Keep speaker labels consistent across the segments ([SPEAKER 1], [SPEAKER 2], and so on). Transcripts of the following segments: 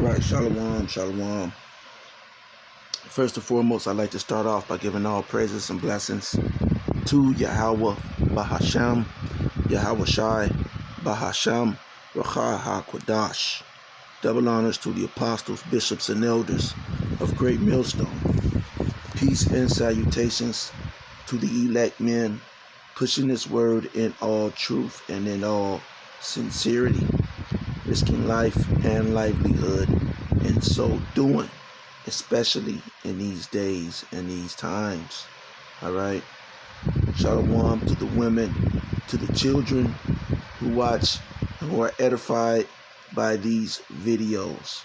[SPEAKER 1] Alright, shalom, shalom. First and foremost, I'd like to start off by giving all praises and blessings to Yahweh Bahasham, Yahweh Shai, Bahasham, Rachah HaKodash. Double honors to the apostles, bishops, and elders of Great Millstone. Peace and salutations to the elect men, pushing this word in all truth and in all sincerity, risking life and livelihood in so doing, especially in these days and these times. All right. Shalom to the women, to the children who watch, who are edified by these videos.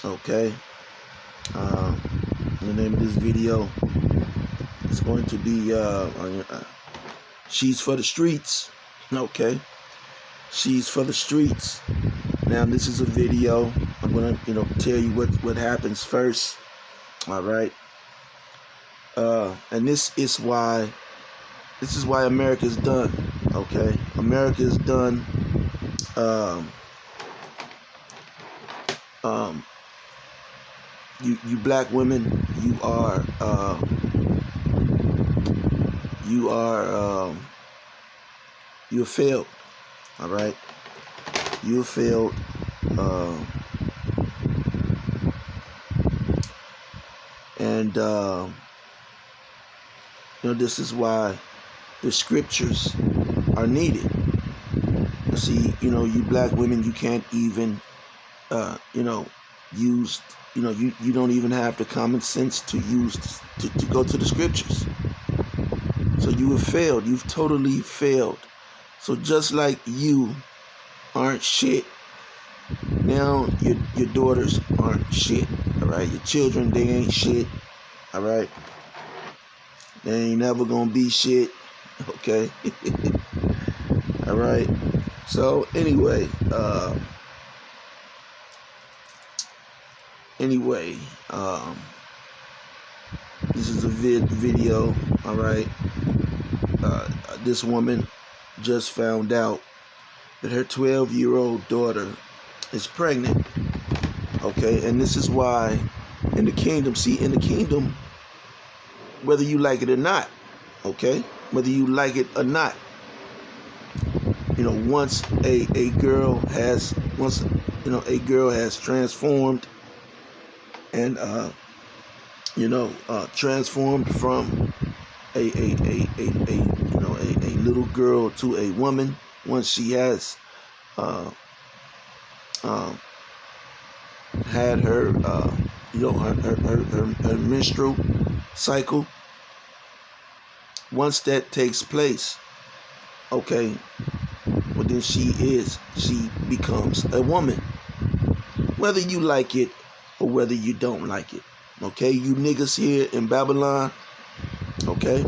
[SPEAKER 1] Okay. The name of this video is going to be She's for the Streets. Okay. She's for the streets. Now this is a video. I'm gonna tell you what happens first. All right. And this is why America's done. Okay. America's done. You black women, you failed. All right. You failed. This is why the scriptures are needed. You see, you black women, you can't even, use, you don't even have the common sense to use to go to the scriptures. So you have failed. You've totally failed. So just like you aren't shit, now your daughters aren't shit. All right, your children, they ain't shit. All right, they ain't never gonna be shit. Okay. All right. So anyway, this is a video. All right. This woman just found out that her 12-year-old daughter is pregnant. Okay, and this is why in the kingdom, whether you like it or not, okay, whether you like it or not, once a girl has transformed and transformed from a little girl to a woman, once she has had her her menstrual cycle, once that takes place, okay, well then she becomes a woman, whether you like it or whether you don't like it. Okay, you niggas here in Babylon, okay,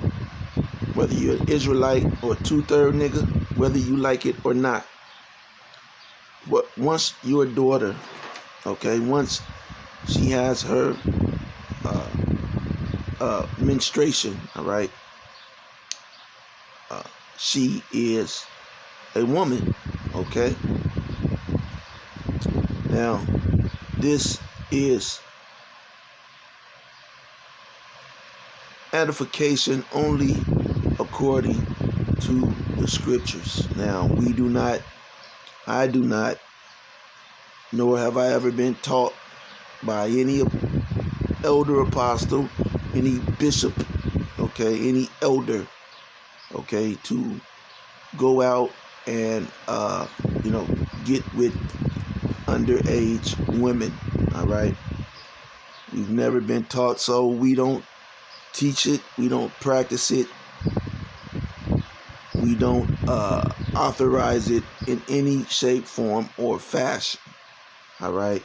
[SPEAKER 1] whether you're an Israelite or a 2/3 nigga, whether you like it or not, but once your daughter, okay, once she has her menstruation, all right, she is a woman. Okay. Now, this is edification only according to the scriptures. Now, I do not, nor have I ever been taught by any elder apostle, any bishop, okay, any elder, okay, to go out and get with underage women. All right. We've never been taught, so we don't teach it, we don't practice it, we don't authorize it in any shape, form, or fashion. All right.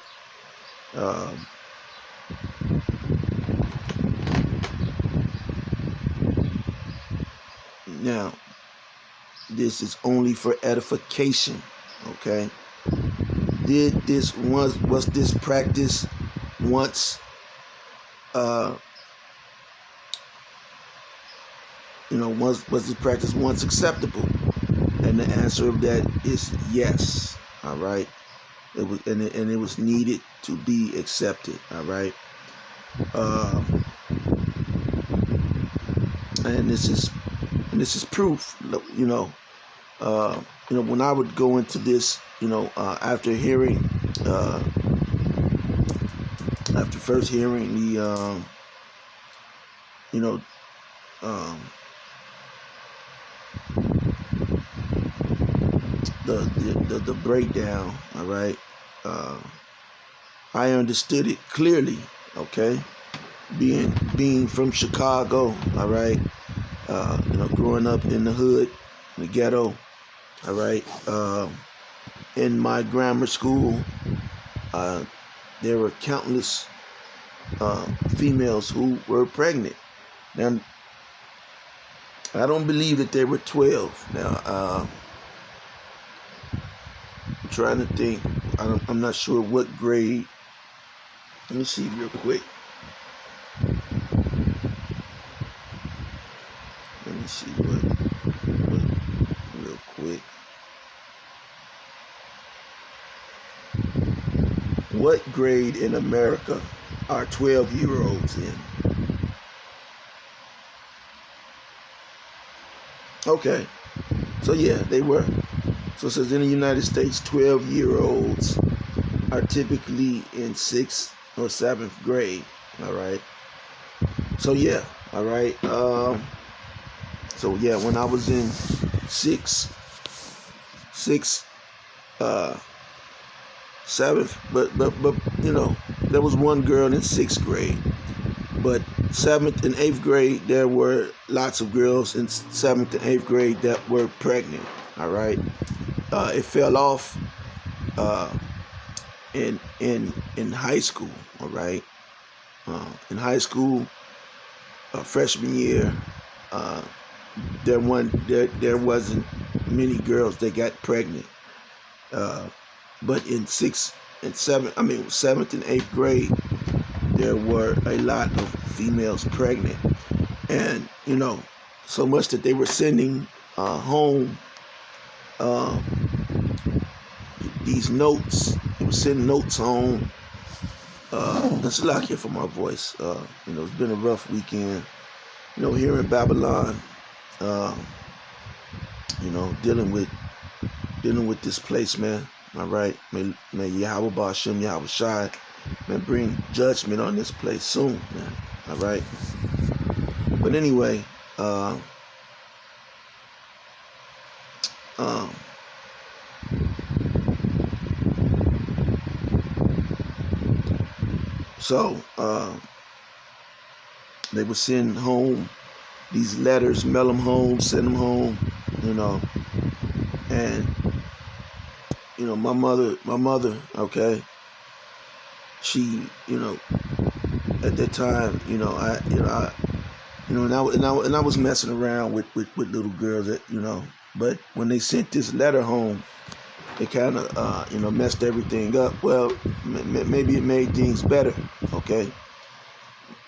[SPEAKER 1] Now, this is only for edification. Okay. Was this practice once was this practice once acceptable? And the answer of that is yes. All right. It was needed to be accepted. All right. And this is proof. When I would go into this, after first hearing the breakdown. All right. I understood it clearly. Okay. Being from Chicago. All right. Growing up in the hood, in the ghetto. All right. In my grammar school, there were countless females who were pregnant. Now, I don't believe that there were 12. Now, I'm trying to think. I'm not sure what grade. Let me see real quick. Let me see what real quick. What grade in America are 12-year-olds in? Okay. So yeah, they were. So it says in the United States, 12-year-olds are typically in 6th or 7th grade. All right. So yeah. All right. So yeah, when I was in 7th, but there was one girl in 6th grade. But 7th and 8th grade, there were lots of girls in 7th and 8th grade that were pregnant. All right. It fell off in high school. All right. In high school, freshman year, there wasn't many girls that got pregnant. But in 7th and 8th grade, there were a lot of females pregnant, and so much that they were sending home these notes. They were sending notes home. That's a lot here for my voice. It's been a rough weekend. Here in Babylon. Dealing with this place, man. All right. May Yahweh Ba'Shem, Yahweh Shai, man, bring judgment on this place soon, man. All right. But anyway, so they would send home these letters, mail them home, send them home, and my mother, okay, she, at that time, I was messing around with little girls that, but when they sent this letter home, it kind of, messed everything up. Well, maybe it made things better, okay,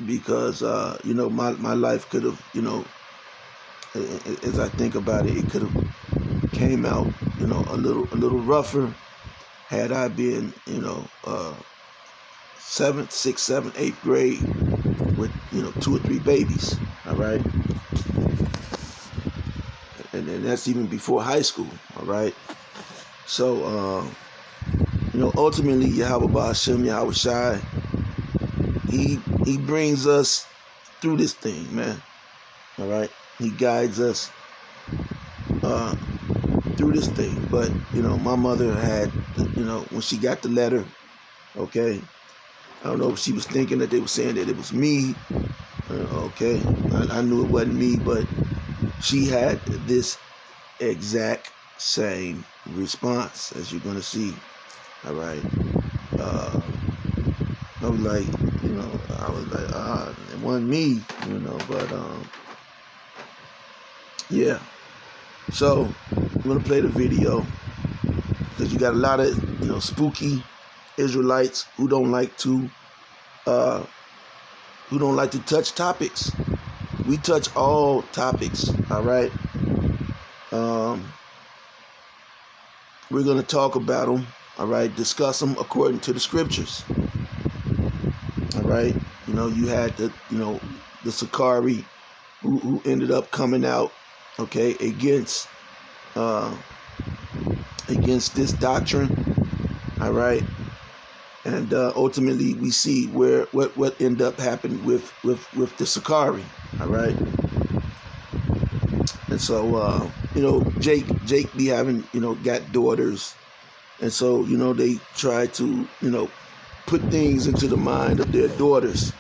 [SPEAKER 1] because, my life could have, as I think about it, it could have came out, a little rougher had I been, 7th, 6th, 7th, 8th grade with, 2 or 3 babies. All right. And that's even before high school. All right. So, ultimately, Yahweh Ba'Shem, Yahweh Shai, he brings us through this thing, man. All right. He guides us through this thing. But, my mother had, when she got the letter, okay, I don't know if she was thinking that they were saying that it was me. Okay. I knew it wasn't me, but she had this exact same response, as you're going to see. All right. I was like, it wasn't me, but, yeah. So, I'm going to play the video because you got a lot of, spooky Israelites who don't like to touch topics. We touch all topics, all right? We're going to talk about them. all right, discuss them according to the scriptures. All right, you had the Sakari who ended up coming out, okay, against this doctrine, all right, and ultimately we see what ended up happening with the Sakari, all right. And so Jake be having got daughters, and so they try to put things into the mind of their daughters,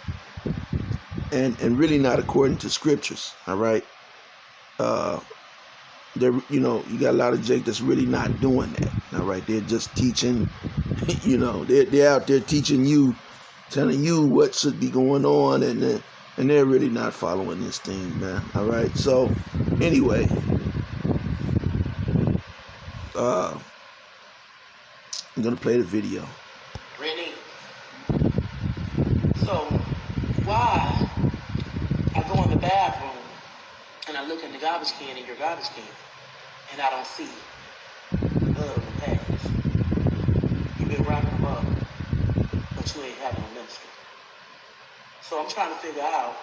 [SPEAKER 1] and really not according to scriptures, all right. You got a lot of Jake that's really not doing that, all right. They're just teaching, they're out there teaching you, telling you what should be going on, and they're really not following this thing, man, all right. So anyway, I'm gonna play the video.
[SPEAKER 2] Rennie, so why I go in the bathroom and I look in the garbage can in your garbage can and I don't see blood on the pads? You've been wrapping them up, but you ain't having no ministry. So I'm trying to figure out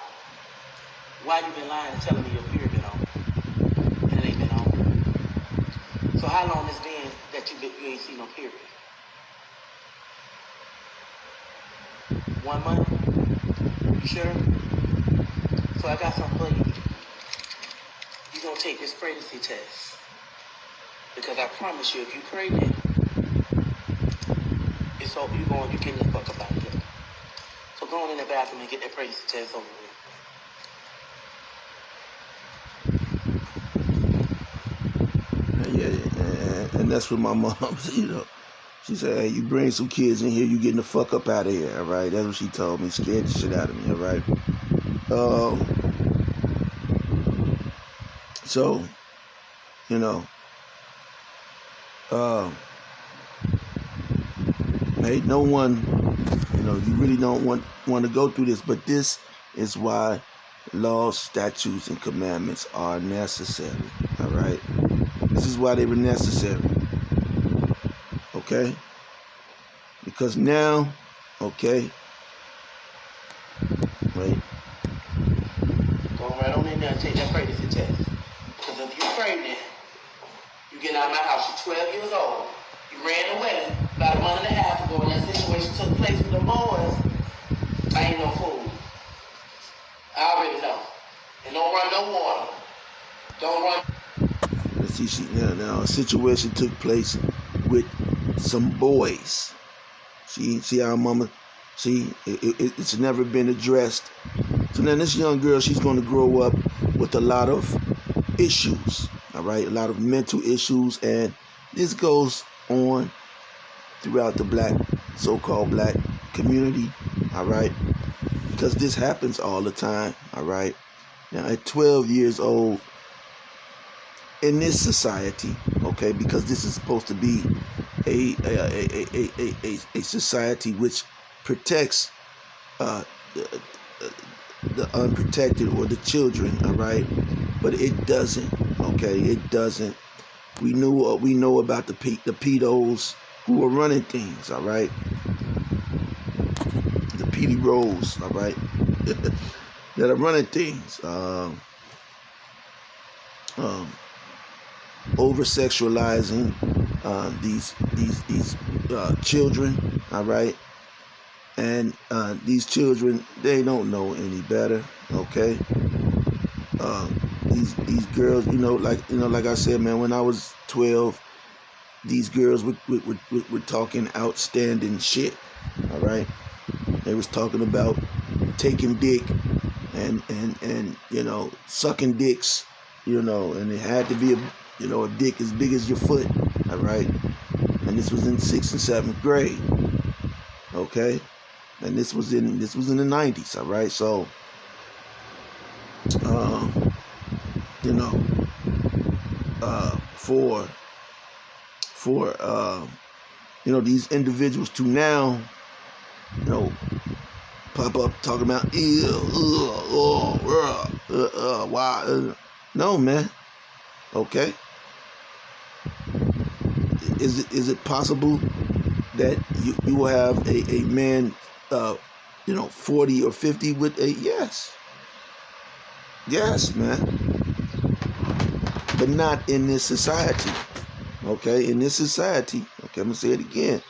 [SPEAKER 2] why you've been lying and telling me your period been on and it ain't been on. So how long has it been that you ain't seen no period? 1 month? You sure? So I got something for you. You're going to take this pregnancy test. Because I promise you, if you're pregnant, it's over. You can't just fuck about it. So go on in the bathroom and get that pregnancy test over
[SPEAKER 1] with. Yeah, and that's what my mom, she said, hey, you bring some kids in here, you getting the fuck up out of here, all right? That's what she told me, scared the shit out of me, all right? So, hey, no one, you really don't want to go through this, but this is why laws, statutes, and commandments are necessary, all right? This is why they were necessary, okay? Because now, okay, wait.
[SPEAKER 2] Go right on in there and take that pregnancy test. Because if you're pregnant, you get out of my house, you're 12 years old. You ran away about 1.5 months ago, and that situation took place with the boys. I ain't no fool. I already know. And don't run no water. Don't run.
[SPEAKER 1] Let's see, now a situation took place with some boys. See how mama, it's never been addressed. So now this young girl, she's going to grow up with a lot of issues, all right, a lot of mental issues, and this goes on throughout the so-called black community, all right, because this happens all the time, all right. Now at 12 years old, in this society, okay, because this is supposed to be a society which protects the unprotected or the children, all right, but it doesn't, okay, it doesn't. We know about the pedos who are running things, all right, the PD rolls, all right, that are running things, over sexualizing these children, all right, and these children, they don't know any better, okay. These girls, like I said, man, when I was 12, these girls were talking outstanding shit, all right. They was talking about taking dick and sucking dicks, and it had to be a dick as big as your foot, all right. And this was in 6th and 7th grade, okay. And this was in the 90s, all right. So, for these individuals to now, pop up talking about why? No, man. Okay. Is it possible that you will have a man, 40 or 50 with a yes. Yes, man. But not in this society. Okay, in this society, okay, I'm gonna say it again.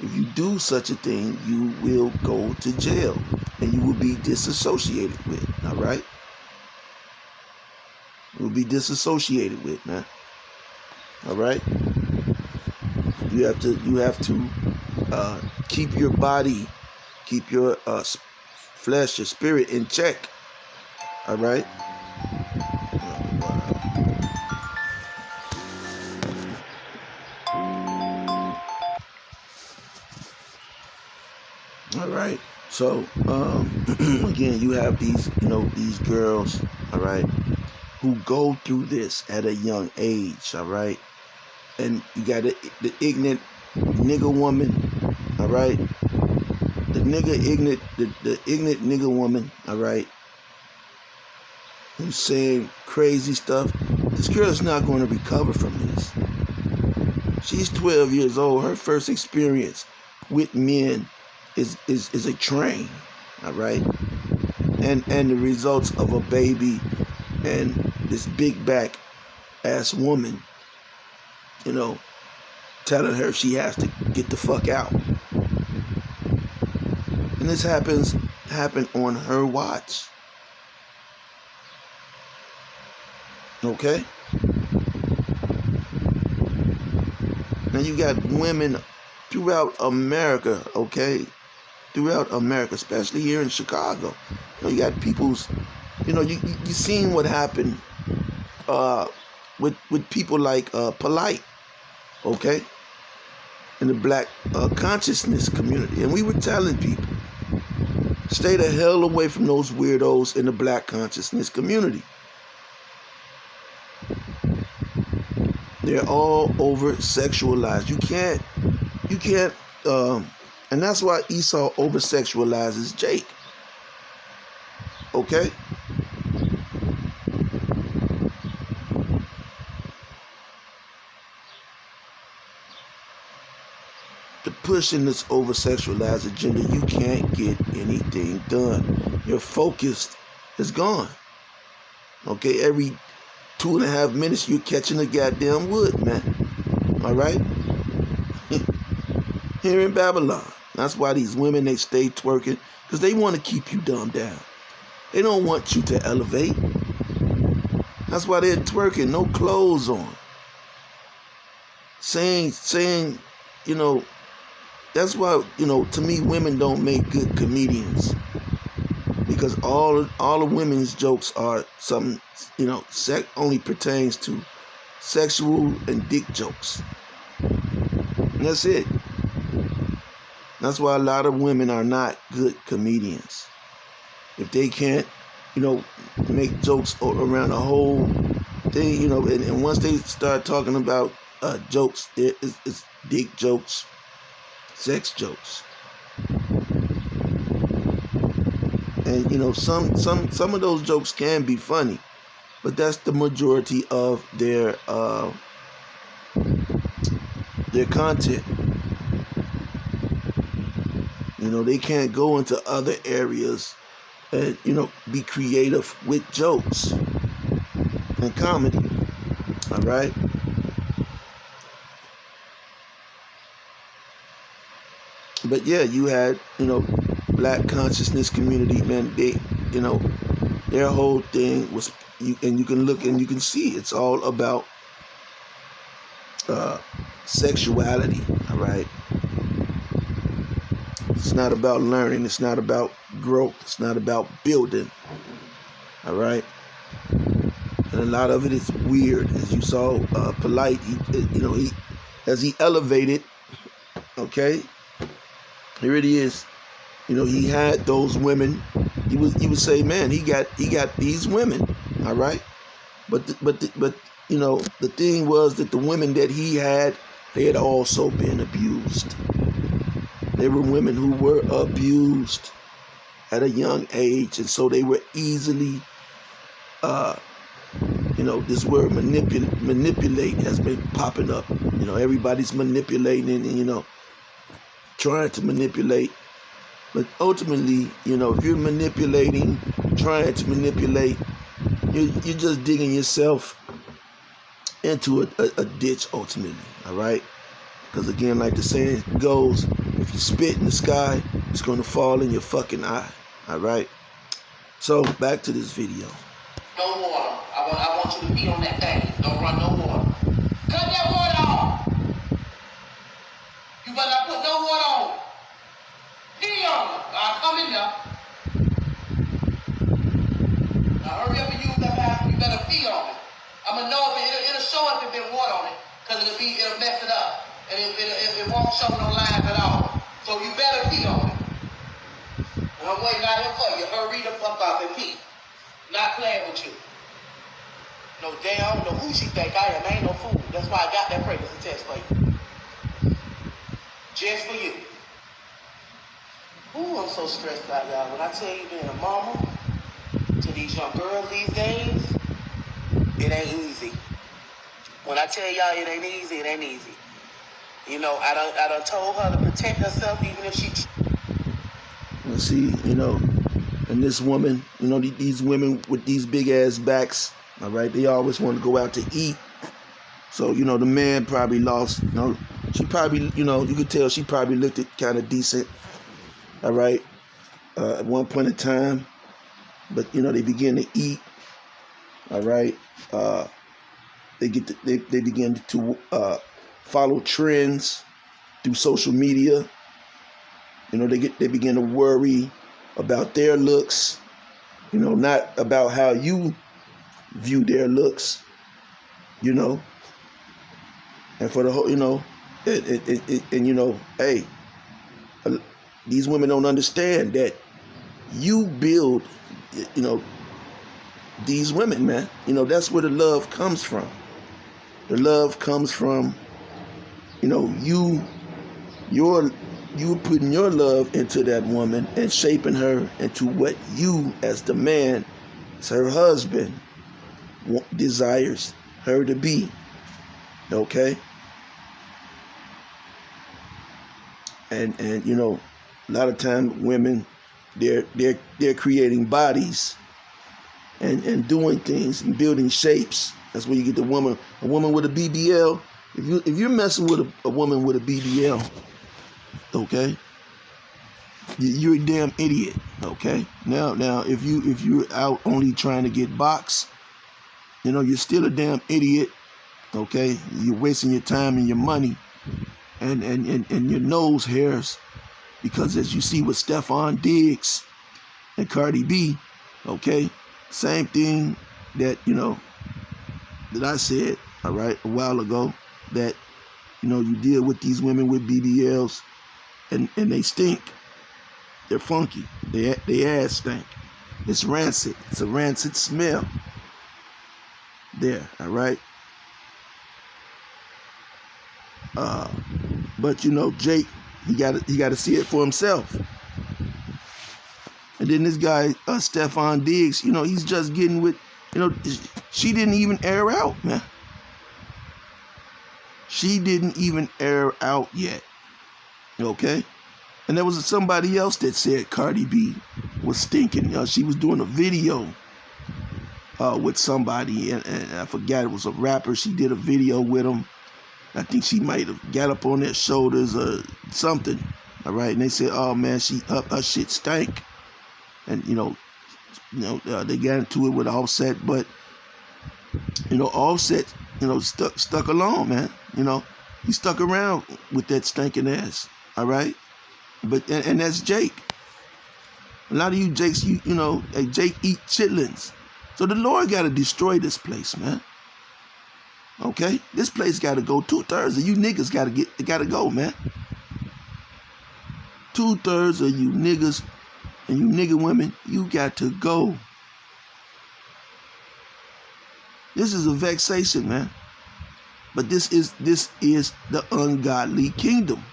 [SPEAKER 1] If you do such a thing, you will go to jail and you will be disassociated with, all right? You will be disassociated with, man. All right? You have to keep your body, keep your flesh, your spirit in check. All right? All right. So again, you have these girls, all right, who go through this at a young age, all right, and you got the ignorant nigga woman, all right, the ignorant nigga woman, all right, who's saying crazy stuff. This girl is not going to recover from this. She's 12 years old. Her first experience with men is a train, all right, and the results of a baby and this big back ass woman, telling her she has to get the fuck out. And this happened on her watch. Okay? Now you got women throughout America, okay? Throughout America, especially here in Chicago. You got people's, you seen what happened with people like Polite, okay? In the black consciousness community. And we were telling people, stay the hell away from those weirdos in the black consciousness community. They're all over sexualized. You can't, and that's why Esau over sexualizes Jake. Okay? To pushing this over sexualized agenda, you can't get anything done. Your focus is gone. Okay? Every 2.5 minutes, you're catching a goddamn wood, man. All right? Here in Babylon. That's why these women, they stay twerking, because they want to keep you dumbed down. They don't want you to elevate. That's why they're twerking, no clothes on. Saying, that's why, to me, women don't make good comedians. Because all of women's jokes are something, only pertains to sexual and dick jokes. And that's it. That's why a lot of women are not good comedians. If they can't, make jokes around the whole thing, and once they start talking about jokes, it's dick jokes, sex jokes. And some of those jokes can be funny, but that's the majority of their content. They can't go into other areas and be creative with jokes and comedy. All right. But yeah, you had black consciousness community, man. They their whole thing was and you can look and you can see it's all about sexuality. All right. It's not about learning. It's not about growth. It's not about building. All right. And a lot of it is weird, as you saw. Polite, he as he elevated. Okay. Here it is. He had those women. He would say, man, he got these women. All right. But the thing was that the women that he had, they had also been abused. They were women who were abused at a young age, and so they were easily, this word manipulate has been popping up. Everybody's manipulating, and trying to manipulate. But ultimately, you know, if you're manipulating, trying to manipulate, you're just digging yourself into a ditch ultimately, all right? Because again, like the saying goes, if you spit in the sky, it's going to fall in your fucking eye, all right? So back to this video.
[SPEAKER 2] No water. I want you to pee on that thing. Don't run no water. Cut that water off. You better not put no water on. Pee on it. I'll come in there. Now hurry up and use that bathroom. You better pee on it. I'ma know if it'll show if there's been water on it, cause it'll mess it up, and it won't show no lines at all. So you better pee on it. And I'm waiting out here for you. Hurry the fuck up and pee. Not playing with you. No damn, I don't know who she think I am. I ain't no fool. That's why I got that pregnancy test for you. Just for you. Ooh, I'm so stressed out, y'all. When I tell you being a mama to these young girls these days, it ain't easy. When I tell y'all it ain't easy, it ain't easy. You know, I done told her to protect herself even if she...
[SPEAKER 1] You see, you know, and this woman, you know, these women with these big ass backs, all right, they always want to go out to eat. So, you know, the man probably lost, you know, she probably, you know, you could tell she probably looked at kind of decent, all right, at one point in time. But, you know, they begin to eat, all right. They begin to follow trends through social media. You know, they begin to worry about their looks, you know, not about how you view their looks, you know. And for the whole, you know, and you know, hey, these women don't understand that you build, you know, these women, man. You know, that's where the love comes from. The love comes from, you know, you putting your love into that woman and shaping her into what you, as the man, as her husband, desires her to be. Okay? And you know, a lot of times women, they're creating bodies and doing things and building shapes. That's where you get a woman with a BBL. If you're messing with a woman with a BBL, okay, you're a damn idiot. Okay. Now if you're out only trying to get box, you know, you're still a damn idiot. Okay, you're wasting your time and your money and your nose hairs, because as you see with Stephon Diggs and Cardi B, okay, same thing that, you know, that I said, all right, a while ago, that, you know, you deal with these women with BBLs and they stink. They're funky. They ass stink. It's rancid. It's a rancid smell. There, all right. But you know, Jake, he got to see it for himself. And then this guy, Stephon Diggs, you know, he's just getting with, you know, she didn't even air out, man. She didn't even air out yet. Okay? And there was somebody else that said Cardi B was stinking. She was doing a video with somebody, and I forgot, it was a rapper. She did a video with him. I think she might have got up on their shoulders or something. All right? And they said, oh, man, her shit stank. And, you know, they got into it with Offset, but, you know, Offset, you know, stuck along, man. You know, he stuck around with that stinking ass, all right? But and that's Jake. A lot of you Jakes, you know, hey, Jake eat chitlins. So the Lord got to destroy this place, man. Okay? This place got to go. 2/3 of you niggas got to go, man. 2/3 of you niggas and you nigga women, you got to go. This is a vexation, man. But this is the ungodly kingdom.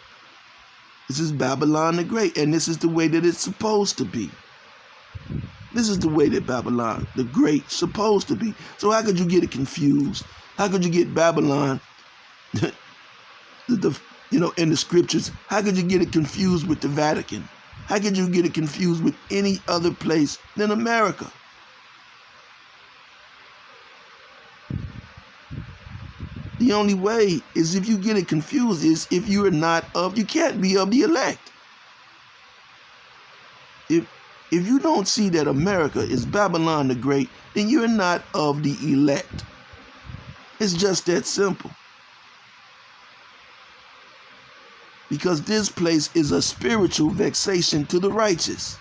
[SPEAKER 1] This is Babylon the Great, and this is the way that it's supposed to be. This is the way that Babylon the Great supposed to be. So how could you get it confused? How could you get Babylon, the in the scriptures, how could you get it confused with the Vatican? How could you get it confused with any other place than America? The only way is if you get it confused is if you can't be of the elect. If you don't see that America is Babylon the Great, then you're not of the elect. It's just that simple. Because this place is a spiritual vexation to the righteous.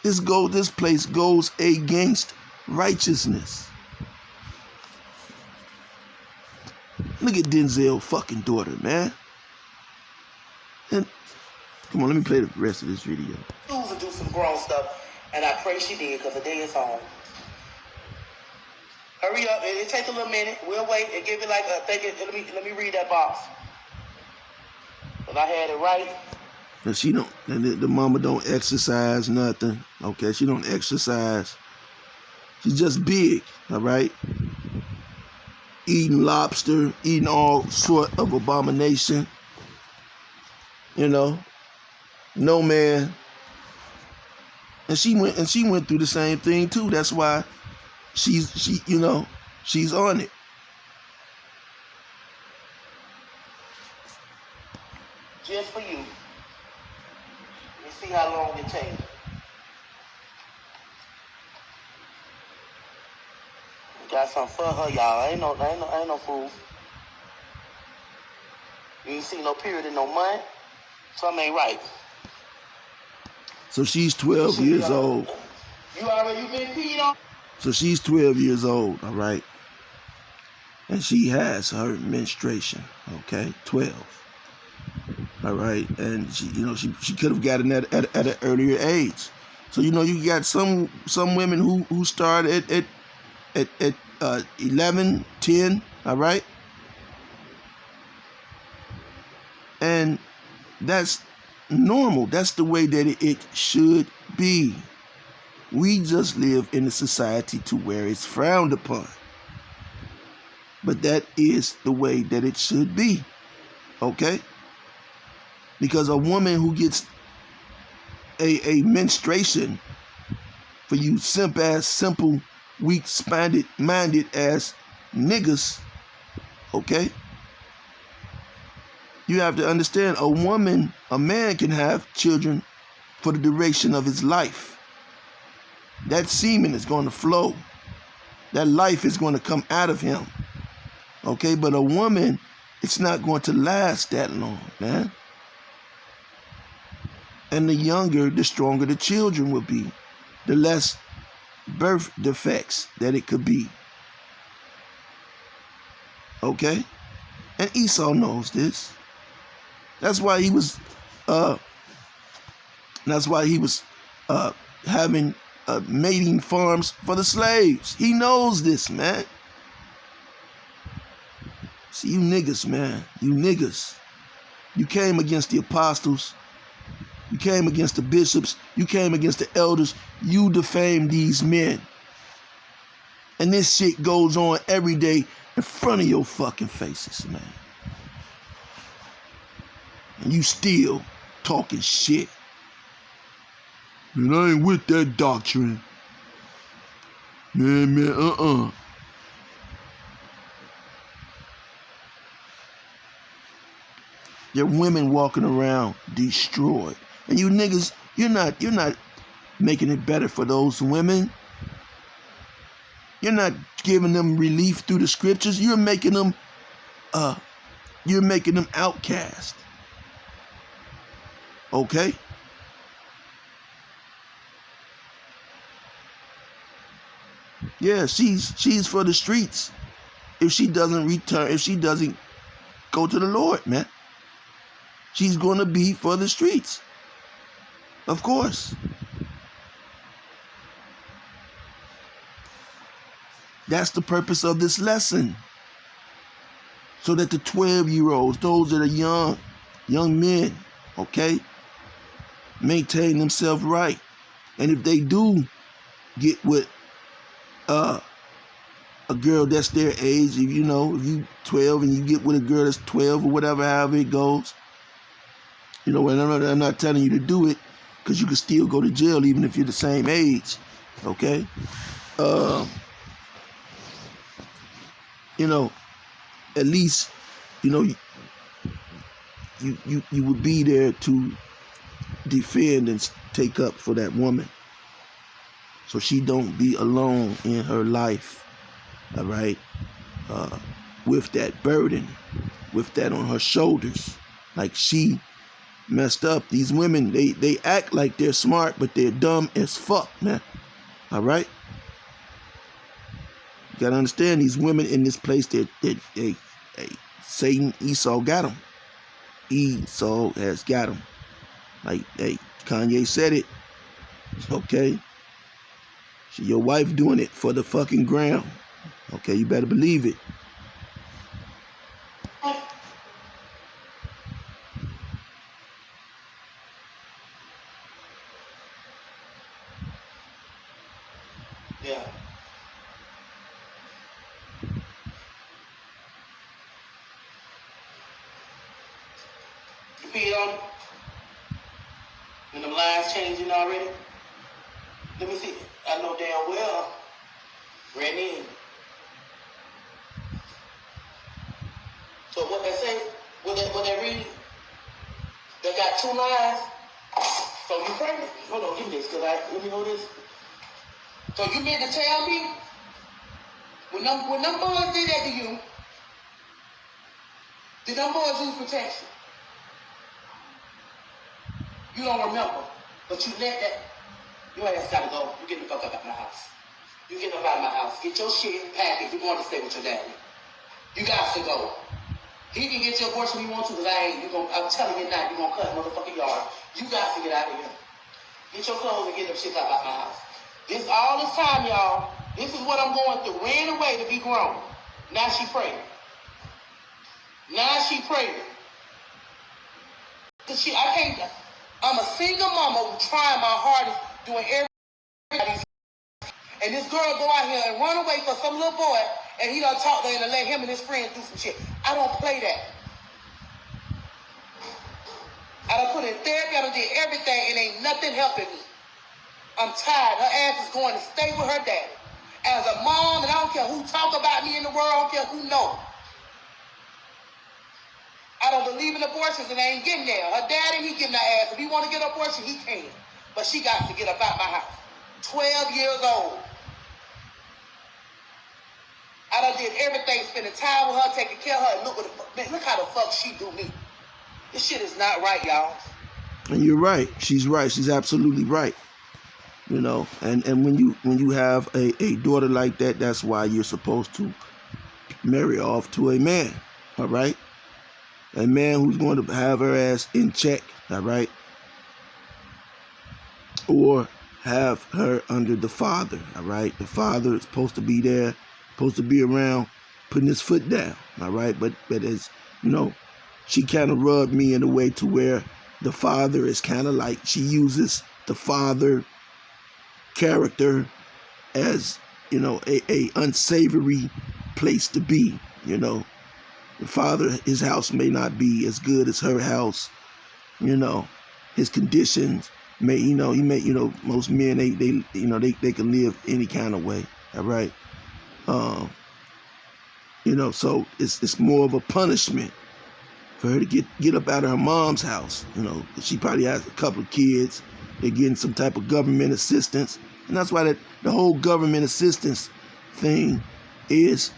[SPEAKER 1] This place goes against righteousness. Look at Denzel's fucking daughter, man. And come on, let me play the rest of this video.
[SPEAKER 2] And do some grown stuff, and I pray she did, because the day is home. Hurry up! It take a little minute. We'll wait and give it like a. Let me read that box. But I had it right.
[SPEAKER 1] And she don't. And the mama don't exercise nothing. Okay, she don't exercise. She's just big. All right. Eating lobster, eating all sort of abomination. No man. And she went through the same thing too. That's why she's on it.
[SPEAKER 2] Just for you. Let me see how long it takes. Got something for her, y'all. Ain't no fool. You ain't see no period in no month. Something ain't right.
[SPEAKER 1] So she's 12 years old.
[SPEAKER 2] You been peed on?
[SPEAKER 1] So she's 12 years old, all right? And she has her menstruation, okay? 12. All right? And she could have gotten that at an earlier age. So you got some women who start at 11, 10, all right? And that's normal. That's the way that it should be. We just live in a society to where it's frowned upon. But that is the way that it should be. Okay? Because a woman who gets a menstruation, for you simple, weak-minded ass niggas, okay? You have to understand, a man can have children for the duration of his life. That semen is going to flow. That life is going to come out of him. Okay, but a woman, it's not going to last that long, man. And the younger, the stronger the children will be. The less birth defects that it could be. Okay? And Esau knows this. That's why he was having mating farms for the slaves. He knows this, man. See, you niggas, man. You niggas. You came against the apostles. You came against the bishops. You came against the elders. You defamed these men. And this shit goes on every day in front of your fucking faces, man. And you still talking shit. Man, I ain't with that doctrine. Man, There are women walking around destroyed. And you niggas, you're not making it better for those women. You're not giving them relief through the scriptures. You're making them outcast. Okay? Yeah, she's for the streets. If she doesn't go to the Lord, man. She's going to be for the streets. Of course. That's the purpose of this lesson. So that the 12-year-olds, those that are young men, okay, maintain themselves right. And if they do get with a girl that's their age, if you 12 and you get with a girl that's 12 or whatever, however it goes, and I'm not telling you to do it, because you can still go to jail even if you're the same age, okay? At least, you would be there to defend and take up for that woman, so she don't be alone in her life, all right? With that burden, with that on her shoulders, like she messed up. These women, they act like they're smart, but they're dumb as fuck, man. All right. You gotta understand, these women in this place, they Satan, Esau got them. Esau has got them. Like, hey, Kanye said it. Okay. Your wife doing it for the fucking ground. Okay, you better believe it.
[SPEAKER 2] Yeah. You peed on it? And them lines changing already? Let me see. I know damn well. Ran in. So what they say, what they read, they got 2 lines. So you pregnant? Hold on, give me this, let me know this. So you meant to tell me, when them boys did that to you, did them boys use protection? You don't remember, but you let that, your ass gotta go. You get the fuck up out of my house. You get up out of my house. Get your shit, pack if you want to stay with your daddy. You got to go. He can get your abortion if you want to, because I'm telling you now, you're going to cut motherfucking yard. You got to get out of here. Get your clothes and get them shit out of my house. This all this time, y'all, this is what I'm going through. Ran away to be grown. Now she pregnant. I'm a single mama trying my hardest, doing everything. And this girl go out here and run away for some little boy, and he done talk to her and let him and his friends do some shit. I don't play that. I done put in therapy, I done did everything, and ain't nothing helping me. I'm tired. Her ass is going to stay with her daddy. As a mom, and I don't care who talk about me in the world, I don't care who know. I don't believe in abortions, and I ain't getting there. Her daddy, he getting her ass. If he want to get an abortion, he can. But she got to get up out my house. 12 years old. I done did everything, spending time with her, taking care of her, and look how the fuck she do me. This shit is not right, y'all.
[SPEAKER 1] And you're right. She's right. She's absolutely right. And when you have a daughter like that, that's why you're supposed to marry off to a man, all right? A man who's going to have her ass in check, all right? Or have her under the father, all right? The father is supposed to be there, supposed to be around, putting his foot down, all right? But as she kind of rubbed me in a way to where the father is kind of like, she uses the father character as a unsavory place to be. The father, his house may not be as good as her house. His conditions may, most men they can live any kind of way, all right? So it's more of a punishment for her to get up out of her mom's house. She probably has a couple of kids. They're getting some type of government assistance, and that's why the whole government assistance thing is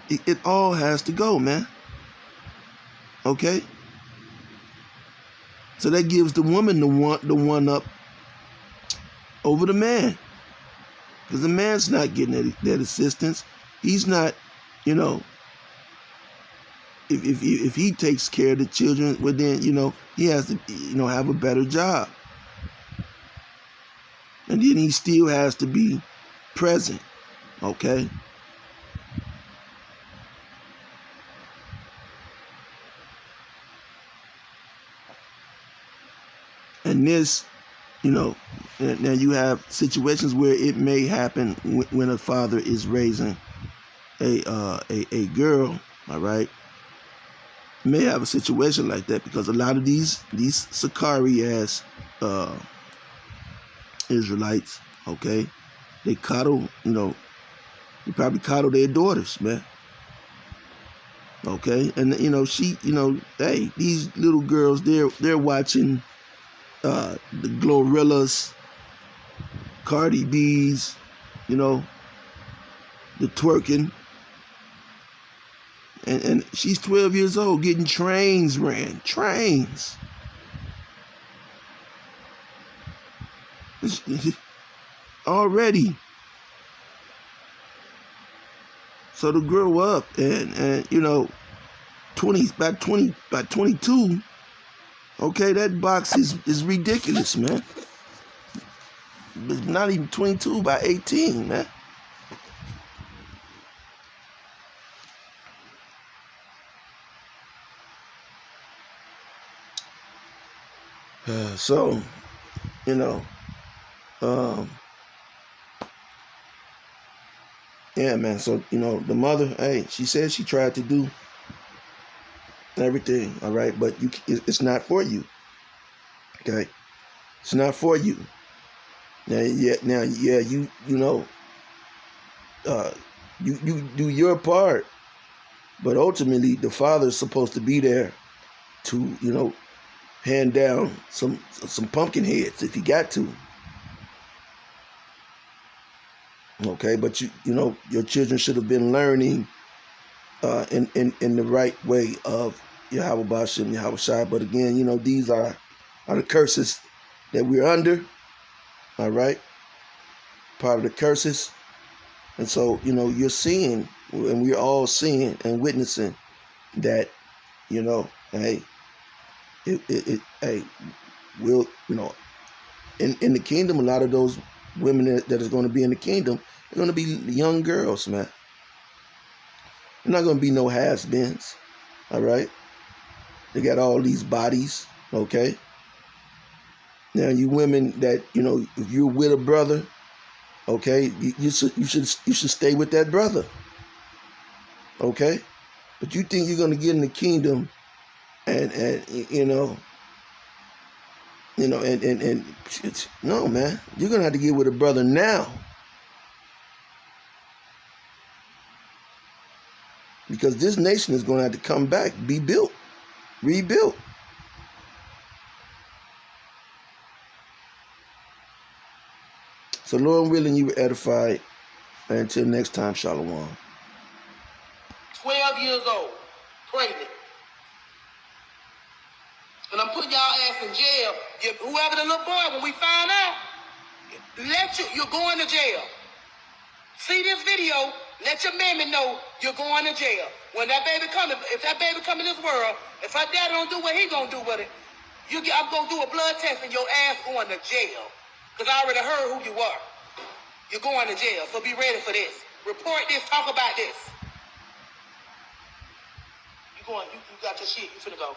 [SPEAKER 1] it all has to go, man. Okay. So that gives the woman the one up over the man, because the man's not getting that assistance. He's not, if he takes care of the children, well then, he has to, have a better job. And then he still has to be present, okay? And this, Now you have situations where it may happen when a father is raising a girl, all right, may have a situation like that, because a lot of these Sakari ass Israelites, okay, they coddle, they probably coddle their daughters, man. Okay, and hey, these little girls, they're watching the Glorillaz, Cardi B's, the twerking, and she's 12 years old getting trains already. So to grow up and 20 by 22, okay, that box is ridiculous, man. It's not even 22 by 18, man. So, yeah, man. So, the mother, hey, she said she tried to do everything, all right, but it's not for you, okay? It's not for you. Now, you you do your part, but ultimately the father's supposed to be there to hand down some pumpkin heads if he got to. Okay, but your children should have been learning in the right way of Yahweh Bashem, Yahweh Shai. But again, these are the curses that we're under. All right, part of the curses, and so you're seeing, and we're all seeing and witnessing that hey, hey, we'll in the kingdom, a lot of those women that is going to be in the kingdom are going to be young girls, man. They're not going to be no has-beens, all right? They got all these bodies, okay? Now, you women that, if you're with a brother, okay, you should stay with that brother, okay? But you think you're going to get in the kingdom and no, man. You're going to have to get with a brother now. Because this nation is going to have to come back, be built, rebuilt. So Lord willing, you were edified. And until next time, Shalom.
[SPEAKER 2] 12 years old, pregnant. And I'm putting y'all ass in jail. Whoever the little boy, when we find out, you're going to jail. See this video, let your mammy know you're going to jail. When that baby come, if that baby come in this world, if her dad don't do what he gonna do with it, I'm gonna do a blood test and your ass going to jail. Because I already heard who you are. You're going to jail, so be ready for this. Report this, talk about this. You got your shit, you finna go.